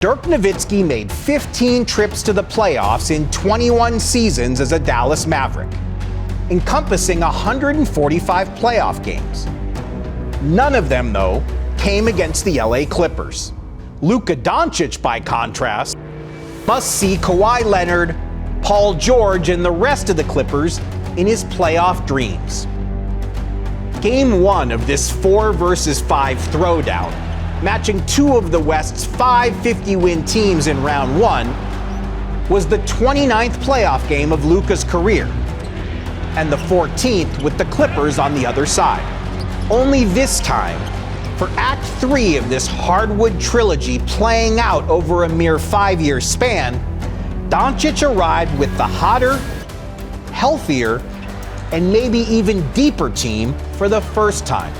Dirk Nowitzki made 15 trips to the playoffs in 21 seasons as a Dallas Maverick, encompassing 145 playoff games. None of them, though, came against the LA Clippers. Luka Doncic, by contrast, must see Kawhi Leonard, Paul George, and the rest of the Clippers in his playoff dreams. Game 1 of this 4 versus 5 throwdown, matching 2 of the West's 5 50-win teams in round 1, was the 29th playoff game of Luka's career, and the 14th with the Clippers on the other side. Only this time, for Act 3 of this hardwood trilogy playing out over a mere 5-year span, Doncic arrived with the hotter, healthier, and maybe even deeper team for the first time.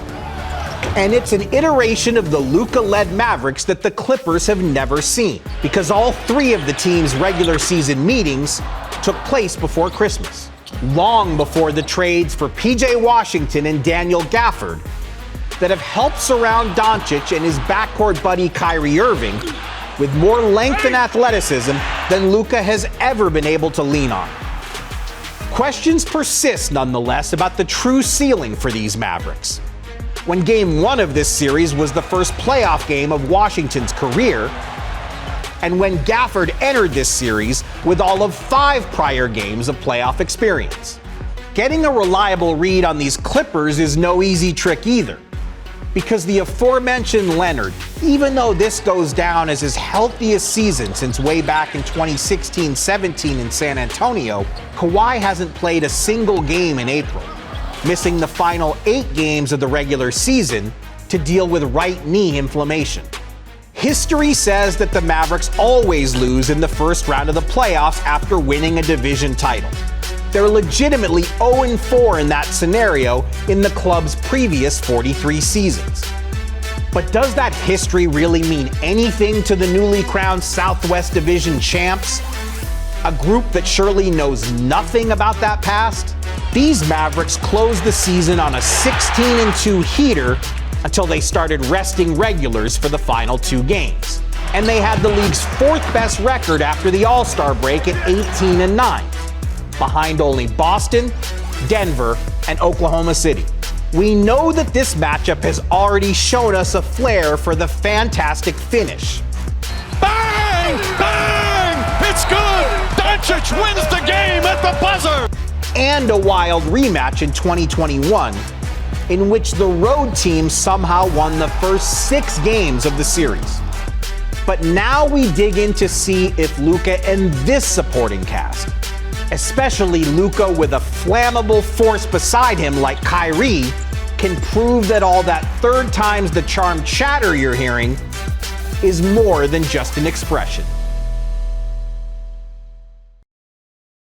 And it's an iteration of the Luka-led Mavericks that the Clippers have never seen, because all 3 of the team's regular season meetings took place before Christmas, long before the trades for P.J. Washington and Daniel Gafford that have helped surround Doncic and his backcourt buddy Kyrie Irving with more length and athleticism than Luka has ever been able to lean on. Questions persist, nonetheless, about the true ceiling for these Mavericks. When Game 1 of this series was the first playoff game of Washington's career, and when Gafford entered this series with all of 5 prior games of playoff experience. Getting a reliable read on these Clippers is no easy trick either, because the aforementioned Leonard, even though this goes down as his healthiest season since way back in 2016-17 in San Antonio, Kawhi hasn't played a single game in April, missing the final 8 games of the regular season to deal with right knee inflammation. History says that the Mavericks always lose in the first round of the playoffs after winning a division title. They're legitimately 0-4 in that scenario in the club's previous 43 seasons. But does that history really mean anything to the newly crowned Southwest Division champs? A group that surely knows nothing about that past? These Mavericks closed the season on a 16-2 heater until they started resting regulars for the final 2 games. And they had the league's 4th best record after the All-Star break at 18-9, behind only Boston, Denver, and Oklahoma City. We know that this matchup has already shown us a flair for the fantastic finish. Bang! Bang! It's good! Doncic wins the game at the buzzer! And a wild rematch in 2021, in which the road team somehow won the first 6 games of the series. But now we dig in to see if Luka and this supporting cast, especially Luka with a flammable force beside him like Kyrie, can prove that all that 3rd time's the charm chatter you're hearing is more than just an expression.